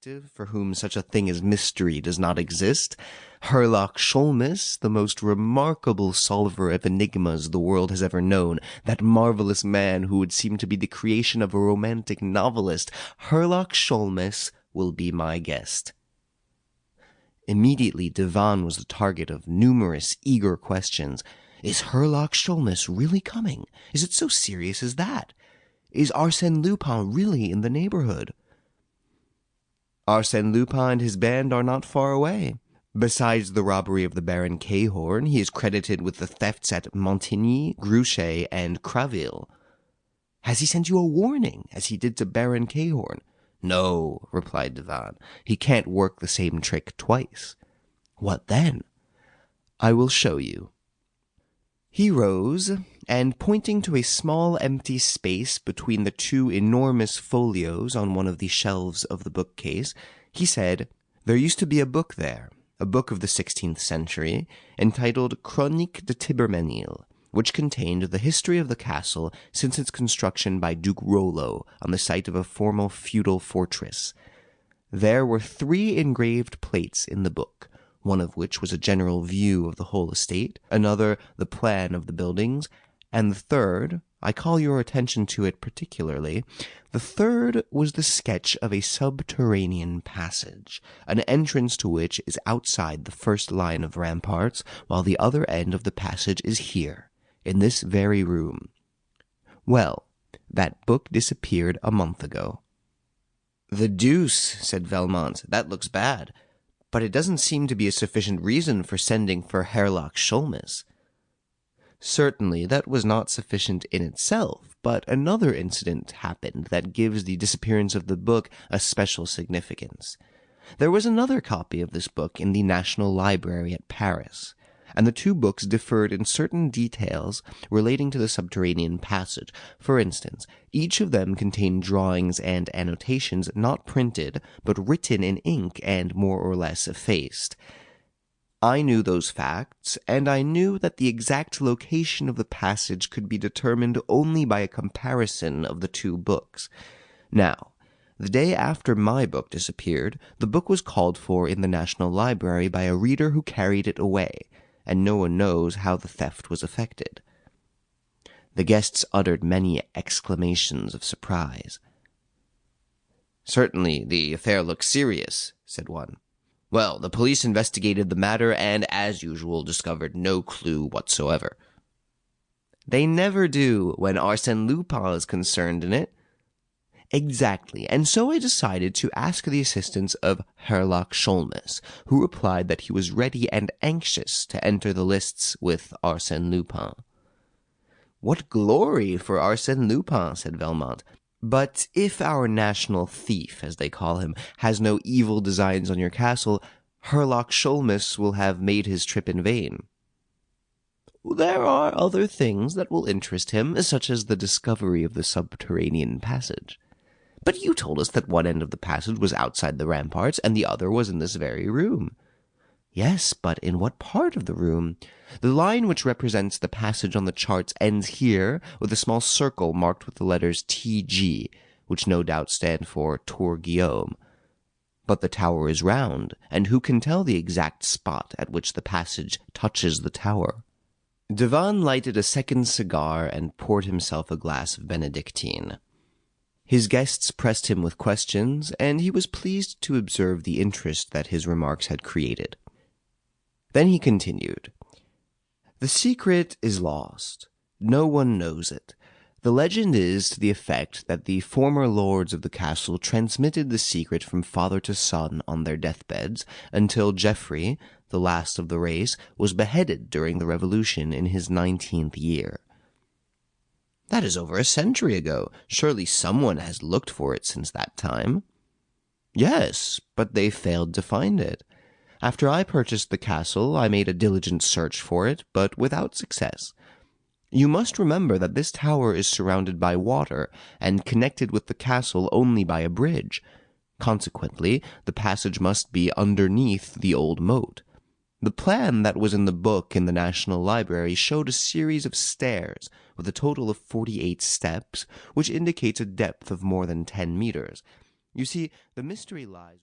detective for whom such a thing as mystery does not exist. Herlock Sholmes, the most remarkable solver of enigmas the world has ever known, that marvelous man who would seem to be the creation of a romantic novelist, Herlock Sholmes will be my guest. Immediately, Devan was the target of numerous eager questions. Is Herlock Sholmes really coming? Is it so serious as that? Is Arsène Lupin really in the neighborhood? Arsène Lupin and his band are not far away. Besides the robbery of the Baron Cahorn, he is credited with the thefts at Montigny, Gruchet, and Craville. Has he sent you a warning, as he did to Baron Cahorn? No, replied Devan. He can't work the same trick twice. What then? I will show you. He rose, and pointing to a small empty space between the two enormous folios on one of the shelves of the bookcase, he said, There used to be a book there, a book of the 16th century, entitled Chronique de Thibermesnil, which contained the history of the castle since its construction by Duke Rollo on the site of a former feudal fortress. There were 3 engraved plates in the book, one of which was a general view of the whole estate, another the plan of the buildings, and the third, I call your attention to it particularly, the third was the sketch of a subterranean passage, an entrance to which is outside the first line of ramparts, while the other end of the passage is here, in this very room. Well, that book disappeared a month ago. The deuce, said Valmont, that looks bad. But it doesn't seem to be a sufficient reason for sending for Herlock Sholmes. Certainly that was not sufficient in itself, but another incident happened that gives the disappearance of the book a special significance. There was another copy of this book in the National Library at Paris, and the 2 books differed in certain details relating to the subterranean passage. For instance, each of them contained drawings and annotations not printed, but written in ink and more or less effaced. I knew those facts, and I knew that the exact location of the passage could be determined only by a comparison of the 2 books. Now, the day after my book disappeared, the book was called for in the National Library by a reader who carried it away, and no one knows how the theft was effected. The guests uttered many exclamations of surprise. Certainly, the affair looks serious, said one. Well, the police investigated the matter and, as usual, discovered no clue whatsoever. They never do when Arsène Lupin is concerned in it. Exactly, and so I decided to ask the assistance of Herlock Sholmes, who replied that he was ready and anxious to enter the lists with Arsène Lupin. What glory for Arsène Lupin, said Valmont. But if our national thief, as they call him, has no evil designs on your castle, Herlock Sholmes will have made his trip in vain. There are other things that will interest him, such as the discovery of the subterranean passage. But you told us that one end of the passage was outside the ramparts, and the other was in this very room. Yes, but in what part of the room? The line which represents the passage on the charts ends here, with a small circle marked with the letters TG, which no doubt stand for Tour Guillaume. But the tower is round, and who can tell the exact spot at which the passage touches the tower? Devan lighted a second cigar and poured himself a glass of Benedictine. His guests pressed him with questions, and he was pleased to observe the interest that his remarks had created. Then he continued, The secret is lost. No one knows it. The legend is to the effect that the former lords of the castle transmitted the secret from father to son on their deathbeds, until Geoffrey, the last of the race, was beheaded during the Revolution in his 19th year. That is over a century ago. Surely someone has looked for it since that time. Yes, but they failed to find it. After I purchased the castle, I made a diligent search for it, but without success. You must remember that this tower is surrounded by water, and connected with the castle only by a bridge. Consequently, the passage must be underneath the old moat. The plan that was in the book in the National Library showed a series of stairs with a total of 48 steps, which indicates a depth of more than 10 meters. You see, the mystery lies...